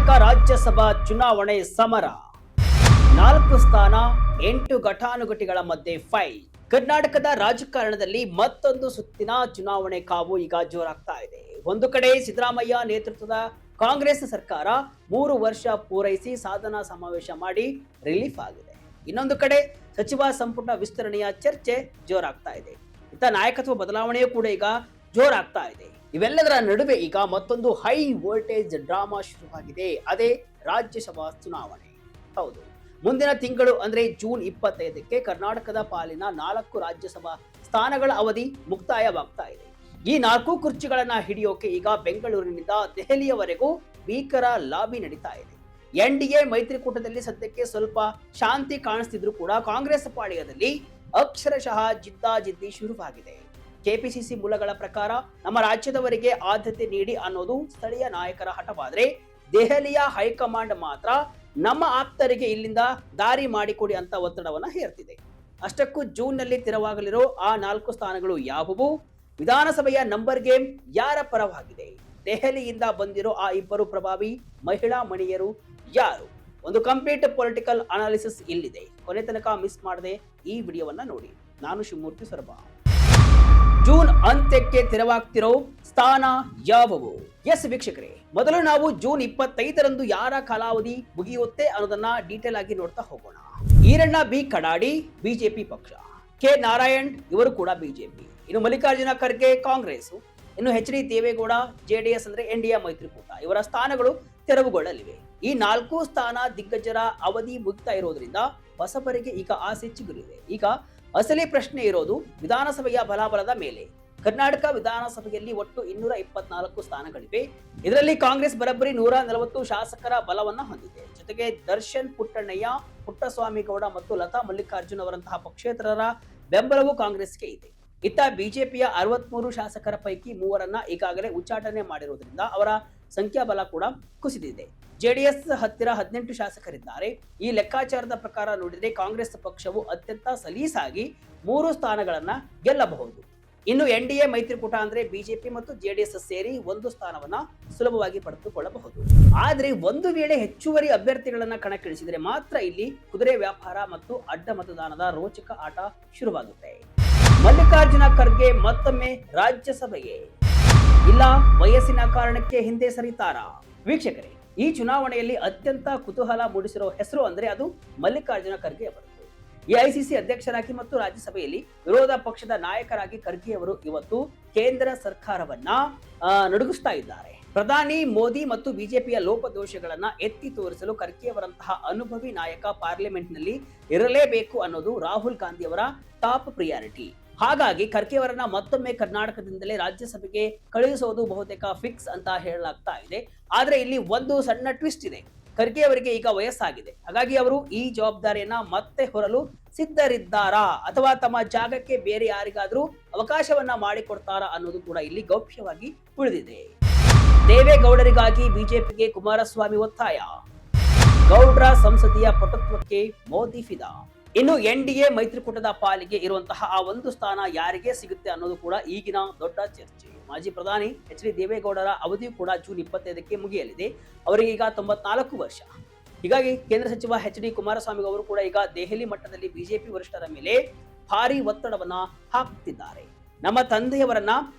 ಕರ್ನಾಟಕ ರಾಜ್ಯಸಭಾ ಚುನಾವಣೆ ಸಮರ 4 ಸ್ಥಾನ 8 ಘಟಾನುಘಟಿಗಳ ಮಧ್ಯೆ ಫೈಟ್. ಕರ್ನಾಟಕದ ರಾಜಕಾರಣದಲ್ಲಿ ಮತ್ತೊಂದು ಸುತ್ತಿನ ಚುನಾವಣೆ ಕಾವು ಈಗ ಜೋರಾಗ್ತಾ ಇದೆ. ಒಂದು ಕಡೆ ಸಿದ್ದರಾಮಯ್ಯ ನೇತೃತ್ವದ ಕಾಂಗ್ರೆಸ್ ಸರ್ಕಾರ 3 ವರ್ಷ ಪೂರೈಸಿ ಸಾಧನಾ ಸಮಾವೇಶ ಮಾಡಿ ರಿಲೀಫ್ ಆಗಿದೆ. ಇನ್ನೊಂದು ಕಡೆ ಸಚಿವ ಸಂಪುಟ ವಿಸ್ತರಣೆಯ ಚರ್ಚೆ ಜೋರಾಗ್ತಾ ಇದೆ. ಇತ್ತ ನಾಯಕತ್ವ ಬದಲಾವಣೆಯೂ ಕೂಡ ಈಗ ಜೋರಾಗ್ತಾ ಇದೆ. ಇವೆಲ್ಲದರ ನಡುವೆ ಈಗ ಮತ್ತೊಂದು ಹೈ ವೋಲ್ಟೇಜ್ ಡ್ರಾಮಾ ಶುರುವಾಗಿದೆ. ಅದೇ ರಾಜ್ಯಸಭಾ ಚುನಾವಣೆ. ಹೌದು, ಮುಂದಿನ ತಿಂಗಳು ಅಂದ್ರೆ ಜೂನ್ 25ಕ್ಕೆ ಕರ್ನಾಟಕದ ಪಾಲಿನ 4 ರಾಜ್ಯಸಭಾ ಸ್ಥಾನಗಳ ಅವಧಿ ಮುಕ್ತಾಯವಾಗ್ತಾ ಇದೆ. ಈ 4 ಕುರ್ಚಿಗಳನ್ನ ಹಿಡಿಯೋಕೆ ಈಗ ಬೆಂಗಳೂರಿನಿಂದ ದೆಹಲಿಯವರೆಗೂ ಭೀಕರ ಲಾಬಿ ನಡೀತಾ ಇದೆ. ಎನ್ಡಿಎ ಮೈತ್ರಿಕೂಟದಲ್ಲಿ ಸದ್ಯಕ್ಕೆ ಸ್ವಲ್ಪ ಶಾಂತಿ ಕಾಣಿಸ್ತಿದ್ರು ಕೂಡ ಕಾಂಗ್ರೆಸ್ ಪಾಳ್ಯದಲ್ಲಿ ಅಕ್ಷರಶಃ ಜಿದ್ದಾಜಿದ್ದಿ ಶುರುವಾಗಿದೆ. ಕೆಪಿಸಿಸಿ ಮೂಲಗಳ ಪ್ರಕಾರ ನಮ್ಮ ರಾಜ್ಯದವರಿಗೆ ಆದ್ಯತೆ ನೀಡಿ ಅನ್ನೋದು ಸ್ಥಳೀಯ ನಾಯಕರ ಹಠವಾದ್ರೆ ದೆಹಲಿಯ ಹೈಕಮಾಂಡ್ ಮಾತ್ರ ನಮ್ಮ ಆಪ್ತರಿಗೆ ಇಲ್ಲಿಂದ ದಾರಿ ಮಾಡಿಕೊಡಿ ಅಂತ ಒತ್ತಡವನ್ನ ಹೇರ್ತಿದೆ. ಅಷ್ಟಕ್ಕೂ ಜೂನ್ ನಲ್ಲಿ ತೆರವಾಗಲಿರೋ ಆ 4 ಸ್ಥಾನಗಳು ಯಾವುವು? ವಿಧಾನಸಭೆಯ ನಂಬರ್ ಗೇಮ್ ಯಾರ ಪರವಾಗಿದೆ? ದೆಹಲಿಯಿಂದ ಬಂದಿರೋ ಆ 2 ಪ್ರಭಾವಿ ಮಹಿಳಾ ಮಣಿಯರು ಯಾರು? ಒಂದು ಕಂಪ್ಲೀಟ್ ಪೊಲಿಟಿಕಲ್ ಅನಾಲಿಸಿಸ್ ಇಲ್ಲಿದೆ. ಕೊನೆ ತನಕ ಮಿಸ್ ಮಾಡದೆ ಈ ವಿಡಿಯೋವನ್ನ ನೋಡಿ. ನಾನು ಶಿವಮೂರ್ತಿ ಸೊರಬ. ಜೂನ್ ಅಂತ್ಯಕ್ಕೆ ತೆರವಾಗ್ತಿರೋ ಸ್ಥಾನ ಯಾವುವು? ಎಸ್ ವೀಕ್ಷಕರೇ, ಮೊದಲು ನಾವು ಜೂನ್ 25ರಂದು ಯಾರ ಕಾಲಾವಧಿ ಮುಗಿಯುತ್ತೆ ಅನ್ನೋದನ್ನ ಡೀಟೇಲ್ ಆಗಿ ನೋಡ್ತಾ ಹೋಗೋಣ. ಈರಣ್ಣ ಬಿ ಕಡಾಡಿ ಬಿಜೆಪಿ ಪಕ್ಷ, ಕೆ ನಾರಾಯಣ್ ಇವರು ಕೂಡ ಬಿಜೆಪಿ, ಇನ್ನು ಮಲ್ಲಿಕಾರ್ಜುನ ಖರ್ಗೆ ಕಾಂಗ್ರೆಸ್, ಇನ್ನು ಎಚ್.ಡಿ. ದೇವೇಗೌಡ ಜೆಡಿಎಸ್ ಅಂದ್ರೆ ಎನ್ಡಿಎ ಮೈತ್ರಿಕೂಟ, ಇವರ ಸ್ಥಾನಗಳು ತೆರವುಗೊಳ್ಳಲಿವೆ. ಈ 4 ಸ್ಥಾನ ದಿಗ್ಗಜರ ಅವಧಿ ಮುಗ್ತಾ ಇರೋದ್ರಿಂದ ಹೊಸಬರಿಗೆ ಈಗ ಆಸೆ ಚಿಗುರಿದೆ. ಈಗ ಅಸಲಿ ಪ್ರಶ್ನೆ ಇರೋದು ವಿಧಾನಸಭೆಯ ಬಲಾಬಲದ ಮೇಲೆ. ಕರ್ನಾಟಕ ವಿಧಾನಸಭೆಯಲ್ಲಿ ಒಟ್ಟು 224 ಸ್ಥಾನಗಳಿವೆ. ಇದರಲ್ಲಿ ಕಾಂಗ್ರೆಸ್ ಬರೋಬ್ಬರಿ 140 ಶಾಸಕರ ಬಲವನ್ನ ಹೊಂದಿದೆ. ಜೊತೆಗೆ ದರ್ಶನ್ ಪುಟ್ಟಣ್ಣಯ್ಯ, ಪುಟ್ಟಸ್ವಾಮಿಗೌಡ ಮತ್ತು ಲತಾ ಮಲ್ಲಿಕಾರ್ಜುನ್ ಅವರಂತಹ ಪಕ್ಷೇತರರ ಬೆಂಬಲವೂ ಕಾಂಗ್ರೆಸ್ಗೆ ಇದೆ. ಇತ್ತ ಬಿಜೆಪಿಯ 63 ಶಾಸಕರ ಪೈಕಿ 3ರನ್ನ ಈಗಾಗಲೇ ಉಚ್ಚಾಟನೆ ಮಾಡಿರುವುದರಿಂದ ಅವರ ಸಂಖ್ಯಾಬಲ ಕೂಡ ಕುಸಿದಿದೆ. ಜೆಡಿಎಸ್ ಹತ್ತಿರ 18 ಶಾಸಕರಿದ್ದಾರೆ. ಈ ಲೆಕ್ಕಾಚಾರದ ಪ್ರಕಾರ ನೋಡಿದ್ರೆ ಕಾಂಗ್ರೆಸ್ ಪಕ್ಷವು ಅತ್ಯಂತ ಸಲೀಸಾಗಿ 3 ಸ್ಥಾನಗಳನ್ನ ಗೆಲ್ಲಬಹುದು. ಇನ್ನು ಎನ್ಡಿಎ ಮೈತ್ರಿಕೂಟ ಅಂದ್ರೆ ಬಿಜೆಪಿ ಮತ್ತು ಜೆಡಿಎಸ್ ಸೇರಿ 1 ಸ್ಥಾನವನ್ನ ಸುಲಭವಾಗಿ ಪಡೆದುಕೊಳ್ಳಬಹುದು. ಆದ್ರೆ ಒಂದು ವೇಳೆ ಹೆಚ್ಚುವರಿ ಅಭ್ಯರ್ಥಿಗಳನ್ನ ಕಣಕ್ಕಿಳಿಸಿದ್ರೆ ಮಾತ್ರ ಇಲ್ಲಿ ಕುದುರೆ ವ್ಯಾಪಾರ ಮತ್ತು ಅಡ್ಡ ಮತದಾನದ ರೋಚಕ ಆಟ ಶುರುವಾಗುತ್ತೆ. ಮಲ್ಲಿಕಾರ್ಜುನ ಖರ್ಗೆ ಮತ್ತೊಮ್ಮೆ ರಾಜ್ಯಸಭೆಗೆ, ಇಲ್ಲ ವಯಸ್ಸಿನ ಕಾರಣಕ್ಕೆ ಹಿಂದೆ ಸರಿತಾರಾ? ವೀಕ್ಷಕರೇ, ಈ ಚುನಾವಣೆಯಲ್ಲಿ ಅತ್ಯಂತ ಕುತೂಹಲ ಮೂಡಿಸಿರೋ ಹೆಸರು ಅಂದ್ರೆ ಅದು ಮಲ್ಲಿಕಾರ್ಜುನ ಖರ್ಗೆ ಅವರದ್ದು. ಎಐಸಿಸಿ ಅಧ್ಯಕ್ಷರಾಗಿ ಮತ್ತು ರಾಜ್ಯಸಭೆಯಲ್ಲಿ ವಿರೋಧ ಪಕ್ಷದ ನಾಯಕರಾಗಿ ಖರ್ಗೆ ಅವರು ಇವತ್ತು ಕೇಂದ್ರ ಸರ್ಕಾರವನ್ನ ನಡುಗಿಸ್ತಾ ಇದ್ದಾರೆ. ಪ್ರಧಾನಿ ಮೋದಿ ಮತ್ತು ಬಿಜೆಪಿಯ ಲೋಪದೋಷಗಳನ್ನ ಎತ್ತಿ ತೋರಿಸಲು ಖರ್ಗೆ ಅವರಂತಹ ಅನುಭವಿ ನಾಯಕ ಪಾರ್ಲಿಮೆಂಟ್ ನಲ್ಲಿ ಇರಲೇಬೇಕು ಅನ್ನೋದು ರಾಹುಲ್ ಗಾಂಧಿ ಅವರ ಟಾಪ್ ಪ್ರಿಯಾರಿಟಿ. ಹಾಗಾಗಿ ಖರ್ಗೆ ಅವರನ್ನ ಮತ್ತೊಮ್ಮೆ ಕರ್ನಾಟಕದಿಂದಲೇ ರಾಜ್ಯಸಭೆಗೆ ಕಳುಹಿಸೋದು ಬಹುತೇಕ ಫಿಕ್ಸ್ ಅಂತ ಹೇಳಲಾಗ್ತಾ ಇದೆ. ಆದ್ರೆ ಇಲ್ಲಿ ಒಂದು ಸಣ್ಣ ಟ್ವಿಸ್ಟ್ ಇದೆ. ಖರ್ಗೆ ಅವರಿಗೆ ಈಗ ವಯಸ್ಸಾಗಿದೆ. ಹಾಗಾಗಿ ಅವರು ಈ ಜವಾಬ್ದಾರಿಯನ್ನ ಮತ್ತೆ ಹೊರಲು ಸಿದ್ಧರಿದ್ದಾರಾ ಅಥವಾ ತಮ್ಮ ಜಾಗಕ್ಕೆ ಬೇರೆ ಯಾರಿಗಾದ್ರೂ ಅವಕಾಶವನ್ನ ಮಾಡಿಕೊಡ್ತಾರಾ ಅನ್ನೋದು ಕೂಡ ಇಲ್ಲಿ ಗೌಪ್ಯವಾಗಿ ಉಳಿದಿದೆ. ದೇವೇಗೌಡರಿಗಾಗಿ ಬಿಜೆಪಿಗೆ ಕುಮಾರಸ್ವಾಮಿ ಒತ್ತಾಯ, ಗೌಡ್ರ ಸಂಸದೀಯ ಪಟುತ್ವಕ್ಕೆ ಮೋದಿ ಫಿದಾ. ಇನ್ನು ಎನ್ಡಿಎ ಮೈತ್ರಿಕೂಟದ ಪಾಲಿಗೆ ಇರುವಂತಹ ಆ 1 ಸ್ಥಾನ ಯಾರಿಗೆ ಸಿಗುತ್ತೆ ಅನ್ನೋದು ಕೂಡ ಈಗಿನ ದೊಡ್ಡ ಚರ್ಚೆ. ಮಾಜಿ ಪ್ರಧಾನಿ ಎಚ್.ಡಿ. ದೇವೇಗೌಡರ ಅವಧಿಯು ಕೂಡ ಜೂನ್ 25ಕ್ಕೆ ಮುಗಿಯಲಿದೆ. ಅವರಿಗೆ ಈಗ 94 ವರ್ಷ. ಹೀಗಾಗಿ ಕೇಂದ್ರ ಸಚಿವ ಎಚ್.ಡಿ. ಕುಮಾರಸ್ವಾಮಿ ಅವರು ಕೂಡ ಈಗ ದೆಹಲಿ ಮಟ್ಟದಲ್ಲಿ ಬಿಜೆಪಿ ವರಿಷ್ಠರ ಮೇಲೆ ಭಾರಿ ಒತ್ತಡವನ್ನ ಹಾಕುತ್ತಿದ್ದಾರೆ. ನಮ್ಮ ತಂದೆಯವರನ್ನ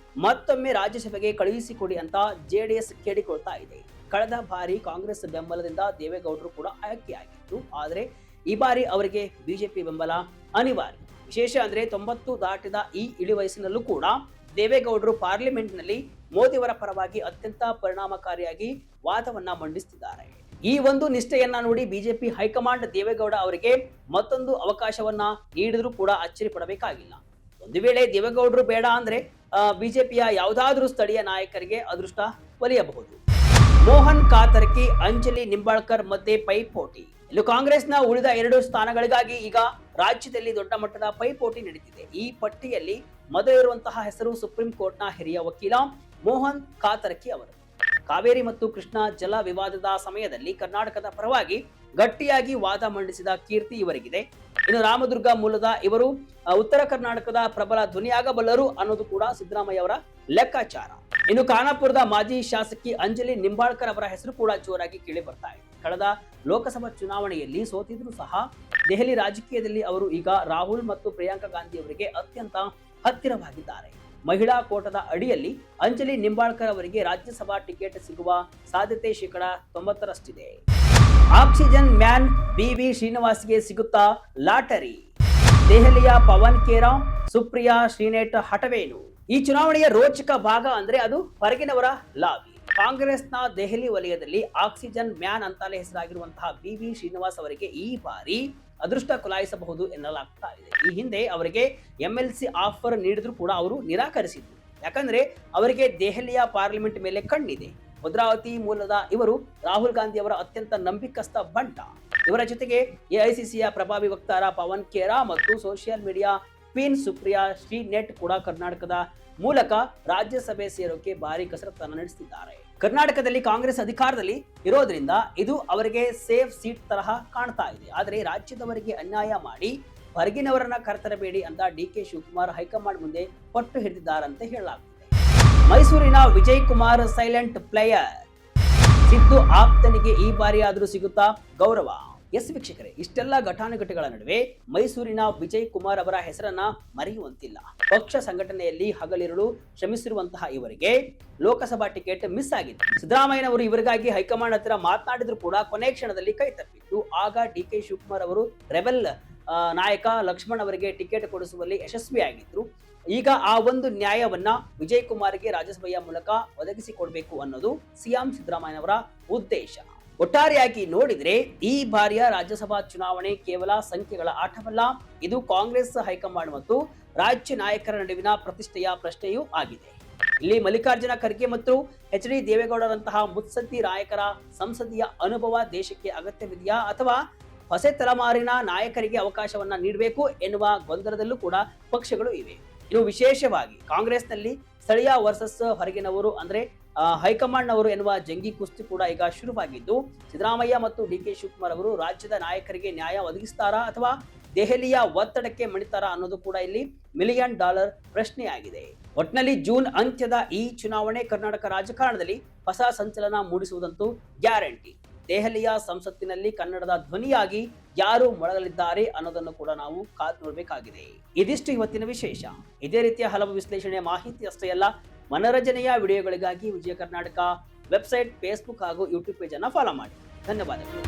ಮತ್ತೊಮ್ಮೆ ರಾಜ್ಯಸಭೆಗೆ ಕಳುಹಿಸಿಕೊಡಿ ಅಂತ ಜೆಡಿಎಸ್ ಕೇಳಿಕೊಳ್ತಾ ಇದೆ. ಕಳೆದ ಬಾರಿ ಕಾಂಗ್ರೆಸ್ ಬೆಂಬಲದಿಂದ ದೇವೇಗೌಡರು ಕೂಡ ಆಯ್ಕೆಯಾಗಿತ್ತು. ಆದ್ರೆ ಈ ಬಾರಿ ಅವರಿಗೆ ಬಿಜೆಪಿ ಬೆಂಬಲ ಅನಿವಾರ್ಯ. ವಿಶೇಷ ಅಂದ್ರೆ 90 ದಾಟಿದ ಈ ಇಳಿ ವಯಸ್ಸಿನಲ್ಲೂ ಕೂಡ ದೇವೇಗೌಡರು ಪಾರ್ಲಿಮೆಂಟ್ ನಲ್ಲಿ ಮೋದಿಯವರ ಪರವಾಗಿ ಅತ್ಯಂತ ಪರಿಣಾಮಕಾರಿಯಾಗಿ ವಾದವನ್ನ ಮಂಡಿಸುತ್ತಿದ್ದಾರೆ. ಈ ಒಂದು ನಿಷ್ಠೆಯನ್ನ ನೋಡಿ ಬಿಜೆಪಿ ಹೈಕಮಾಂಡ್ ದೇವೇಗೌಡ ಅವರಿಗೆ ಮತ್ತೊಂದು ಅವಕಾಶವನ್ನ ನೀಡಿದ್ರೂ ಕೂಡ ಅಚ್ಚರಿ ಪಡಬೇಕಾಗಿಲ್ಲ. ಒಂದು ವೇಳೆ ದೇವೇಗೌಡರು ಬೇಡ ಅಂದ್ರೆ ಬಿಜೆಪಿಯ ಯಾವುದಾದ್ರೂ ಸ್ಥಳೀಯ ನಾಯಕರಿಗೆ ಅದೃಷ್ಟ ಒಲಿಯಬಹುದು. ಮೋಹನ್ ಕಾತರ್ಕಿ, ಅಂಜಲಿ ನಿಂಬಾಳ್ಕರ್ ಮಧ್ಯೆ ಪೈಪೋಟಿ. ಇನ್ನು ಕಾಂಗ್ರೆಸ್ನ ಉಳಿದ 2 ಸ್ಥಾನಗಳಿಗಾಗಿ ಈಗ ರಾಜ್ಯದಲ್ಲಿ ದೊಡ್ಡ ಮಟ್ಟದ ಪೈಪೋಟಿ ನಡೀತಿದೆ. ಈ ಪಟ್ಟಿಯಲ್ಲಿ ಮೊದಲಿರುವಂತಹ ಹೆಸರು ಸುಪ್ರೀಂ ಕೋರ್ಟ್ನ ಹಿರಿಯ ವಕೀಲ ಮೋಹನ್ ಕಾತರ್ಕಿ ಅವರು. ಕಾವೇರಿ ಮತ್ತು ಕೃಷ್ಣ ಜಲ ವಿವಾದದ ಸಮಯದಲ್ಲಿ ಕರ್ನಾಟಕದ ಪರವಾಗಿ ಗಟ್ಟಿಯಾಗಿ ವಾದ ಮಂಡಿಸಿದ ಕೀರ್ತಿ ಇವರಿಗಿದೆ. ಇನ್ನು ರಾಮದುರ್ಗ ಮೂಲದ ಇವರು ಉತ್ತರ ಕರ್ನಾಟಕದ ಪ್ರಬಲ ಧ್ವನಿಯಾಗಬಲ್ಲರು ಅನ್ನೋದು ಕೂಡ ಸಿದ್ದರಾಮಯ್ಯ ಅವರ ಲೆಕ್ಕಾಚಾರ. ಇನ್ನು ಖಾನಾಪುರದ ಮಾಜಿ ಶಾಸಕಿ ಅಂಜಲಿ ನಿಂಬಾಳ್ಕರ್ ಅವರ ಹೆಸರು ಕೂಡ ಜೋರಾಗಿ ಕೇಳಿ ಬರ್ತಾ ಇದೆ. ಕಳೆದ ಲೋಕಸಭಾ ಚುನಾವಣೆಯಲ್ಲಿ ಸೋತಿದ್ರು ಸಹ ದೆಹಲಿ ರಾಜಕೀಯದಲ್ಲಿ ಅವರು ಈಗ ರಾಹುಲ್ ಮತ್ತು ಪ್ರಿಯಾಂಕಾ ಗಾಂಧಿ ಅವರಿಗೆ ಅತ್ಯಂತ ಹತ್ತಿರವಾಗಿದ್ದಾರೆ. ಮಹಿಳಾ ಕೋಟಾದ ಅಡಿಯಲ್ಲಿ ಅಂಜಲಿ ನಿಂಬಾಳ್ಕರ್ ಅವರಿಗೆ ರಾಜ್ಯಸಭಾ ಟಿಕೆಟ್ ಸಿಗುವ ಸಾಧ್ಯತೆ ಶೇಕಡಾ 90ರಷ್ಟಿದೆ. ಆಕ್ಸಿಜನ್ ಮ್ಯಾನ್ BV ಶ್ರೀನಿವಾಸ್ಗೆ ಸಿಗುತ್ತಾ ಲಾಟರಿ? ದೆಹಲಿಯ ಪವನ್ ಖೇರಾ, ಸುಪ್ರಿಯಾ ಶ್ರೀನೇಟ್ ಹಠವೇನು? ಈ ಚುನಾವಣೆಯ ರೋಚಕ ಭಾಗ ಅಂದ್ರೆ ಅದು ಹೊರಗಿನವರ ಲಾಬಿ. ಕಾಂಗ್ರೆಸ್ನ ದೆಹಲಿ ವಲಯದಲ್ಲಿ ಆಕ್ಸಿಜನ್ ಮ್ಯಾನ್ ಅಂತಾನೆ ಹೆಸರಾಗಿರುವಂತಹ BV ಶ್ರೀನಿವಾಸ್ ಅವರಿಗೆ ಈ ಬಾರಿ ಅದೃಷ್ಟ ಕುಲಾಯಿಸಬಹುದು ಎನ್ನಲಾಗ್ತಾ ಇದೆ. ಈ ಹಿಂದೆ ಅವರಿಗೆ MLC ಆಫರ್ ನೀಡಿದ್ರು ಕೂಡ ಅವರು ನಿರಾಕರಿಸಿದ್ರು. ಯಾಕಂದ್ರೆ ಅವರಿಗೆ ದೆಹಲಿಯ ಪಾರ್ಲಿಮೆಂಟ್ ಮೇಲೆ ಕಣ್ಣಿದೆ. ಭದ್ರಾವತಿ ಮೂಲದ ಇವರು ರಾಹುಲ್ ಗಾಂಧಿ ಅವರ ಅತ್ಯಂತ ನಂಬಿಕಸ್ಥ ಬಂಟ. ಇವರ ಜೊತೆಗೆ AICCಯ ಪ್ರಭಾವಿ ವಕ್ತಾರ ಪವನ್ ಖೇರಾ ಮತ್ತು ಸೋಷಿಯಲ್ ಮೀಡಿಯಾ ಕ್ವೀನ್ ಸುಪ್ರಿಯಾ ಶ್ರೀನೆಟ್ ಕೂಡ ಕರ್ನಾಟಕದ ಮೂಲಕ ರಾಜ್ಯಸಭೆ ಸೇರೋಕೆ ಭಾರಿ ಕಸರತ್ತನ್ನು ನಡೆಸುತ್ತಿದ್ದಾರೆ. ಕರ್ನಾಟಕದಲ್ಲಿ ಕಾಂಗ್ರೆಸ್ ಅಧಿಕಾರದಲ್ಲಿ ಇರೋದ್ರಿಂದ ಇದು ಅವರಿಗೆ ಸೇಫ್ ಸೀಟ್ ತರಹ ಕಾಣ್ತಾ ಇದೆ. ಆದರೆ ರಾಜ್ಯದವರಿಗೆ ಅನ್ಯಾಯ ಮಾಡಿ ಹೊರಗಿನವರನ್ನ ಕರೆತರಬೇಡಿ ಅಂತ DK ಶಿವಕುಮಾರ್ ಹೈಕಮಾಂಡ್ ಮುಂದೆ ಪಟ್ಟು ಹಿಡಿದಿದ್ದಾರಂತೆ ಹೇಳಲಾಗುತ್ತಿದೆ. ಮೈಸೂರಿನ ವಿಜಯ್ ಕುಮಾರ್ ಸೈಲೆಂಟ್ ಪ್ಲೇಯರ್. ಸಿದ್ದು ಆಪ್ತನಿಗೆ ಈ ಬಾರಿ ಆದರೂ ಸಿಗುತ್ತಾ ಗೌರವ? ಎಸ್ ವೀಕ್ಷಕರೇ, ಇಷ್ಟೆಲ್ಲ ಘಟಾನುಘಟಿಗಳ ನಡುವೆ ಮೈಸೂರಿನ ವಿಜಯ್ ಕುಮಾರ್ ಅವರ ಹೆಸರನ್ನ ಮರೆಯುವಂತಿಲ್ಲ. ಪಕ್ಷ ಸಂಘಟನೆಯಲ್ಲಿ ಹಗಲಿರುಳು ಶ್ರಮಿಸಿರುವಂತಹ ಇವರಿಗೆ ಲೋಕಸಭಾ ಟಿಕೆಟ್ ಮಿಸ್ ಆಗಿದೆ. ಸಿದ್ದರಾಮಯ್ಯನವರು ಇವರಿಗಾಗಿ ಹೈಕಮಾಂಡ್ ಹತ್ತಿರ ಮಾತನಾಡಿದ್ರು ಕೂಡ ಕೊನೆ ಕ್ಷಣದಲ್ಲಿ ಕೈ ತಪ್ಪಿತ್ತು. ಆಗ DK ಶಿವಕುಮಾರ್ ಅವರು ರೆಬೆಲ್ ನಾಯಕ ಲಕ್ಷ್ಮಣ್ ಅವರಿಗೆ ಟಿಕೆಟ್ ಕೊಡಿಸುವಲ್ಲಿ ಯಶಸ್ವಿಯಾಗಿದ್ರು. ಈಗ ಆ ಒಂದು ನ್ಯಾಯವನ್ನ ವಿಜಯ್ ಕುಮಾರ್ಗೆ ರಾಜ್ಯಸಭೆಯ ಮೂಲಕ ಒದಗಿಸಿಕೊಡ್ಬೇಕು ಅನ್ನೋದು CM ಸಿದ್ದರಾಮಯ್ಯನವರ ಉದ್ದೇಶ. ಒಟ್ಟಾರೆಯಾಗಿ ನೋಡಿದ್ರೆ ಈ ಬಾರಿಯ ರಾಜ್ಯಸಭಾ ಚುನಾವಣೆ ಕೇವಲ ಸಂಖ್ಯೆಗಳ ಆಟವಲ್ಲ, ಇದು ಕಾಂಗ್ರೆಸ್ ಹೈಕಮಾಂಡ್ ಮತ್ತು ರಾಜ್ಯ ನಾಯಕರ ನಡುವಿನ ಪ್ರತಿಷ್ಠೆಯ ಪ್ರಶ್ನೆಯೂ ಆಗಿದೆ. ಇಲ್ಲಿ ಮಲ್ಲಿಕಾರ್ಜುನ ಖರ್ಗೆ ಮತ್ತು HD ದೇವೇಗೌಡರಂತಹ ಮುತ್ಸದ್ದಿ ನಾಯಕರ ಸಂಸದೀಯ ಅನುಭವ ದೇಶಕ್ಕೆ ಅಗತ್ಯವಿದೆಯಾ ಅಥವಾ ಹೊಸ ತಲೆಮಾರಿನ ನಾಯಕರಿಗೆ ಅವಕಾಶವನ್ನ ನೀಡಬೇಕು ಎನ್ನುವ ಗೊಂದಲದಲ್ಲೂ ಕೂಡ ಪಕ್ಷಗಳು ಇವೆ. ಇನ್ನು ವಿಶೇಷವಾಗಿ ಕಾಂಗ್ರೆಸ್ನಲ್ಲಿ ಸ್ಥಳೀಯ ವರ್ಸಸ್ ಹೊರಗಿನವರು ಅಂದ್ರೆ ಹೈಕಮಾಂಡ್ ನವರು ಎನ್ನುವ ಜಂಗಿ ಕುಸ್ತಿ ಕೂಡ ಈಗ ಶುರುವಾಗಿದ್ದು, ಸಿದ್ದರಾಮಯ್ಯ ಮತ್ತು DK ಶಿವಕುಮಾರ್ ಅವರು ರಾಜ್ಯದ ನಾಯಕರಿಗೆ ನ್ಯಾಯ ಒದಗಿಸ್ತಾರಾ ಅಥವಾ ದೆಹಲಿಯ ಒತ್ತಡಕ್ಕೆ ಮಣಿತಾರಾ ಅನ್ನೋದು ಕೂಡ ಇಲ್ಲಿ $1 ಮಿಲಿಯನ್ ಪ್ರಶ್ನೆಯಾಗಿದೆ. ಒಟ್ನಲ್ಲಿ ಜೂನ್ ಅಂತ್ಯದ ಈ ಚುನಾವಣೆ ಕರ್ನಾಟಕ ರಾಜಕಾರಣದಲ್ಲಿ ಹೊಸ ಸಂಚಲನ ಮೂಡಿಸುವುದಂತೂ ಗ್ಯಾರಂಟಿ. ದೆಹಲಿಯ ಸಂಸತ್ತಿನಲ್ಲಿ ಕನ್ನಡದ ಧ್ವನಿಯಾಗಿ ಯಾರು ಮೊಳಗಲಿದ್ದಾರೆ ಅನ್ನೋದನ್ನು ಕೂಡ ನಾವು ಕಾದು ನೋಡಬೇಕಾಗಿದೆ. ಇದಿಷ್ಟು ಇವತ್ತಿನ ವಿಶೇಷ. ಇದೇ ರೀತಿಯ ಹಲವು ವಿಶ್ಲೇಷಣೆ ಮಾಹಿತಿ ಅಷ್ಟೇ ಅಲ್ಲ, ಮನರಂಜನೆಯ ವಿಡಿಯೋಗಳಿಗಾಗಿ ವಿಜಯ ಕರ್ನಾಟಕ ವೆಬ್ಸೈಟ್, ಫೇಸ್ಬುಕ್ ಹಾಗೂ ಯೂಟ್ಯೂಬ್ ಪೇಜ್ ಅನ್ನು ಫಾಲೋ ಮಾಡಿ. ಧನ್ಯವಾದಗಳು.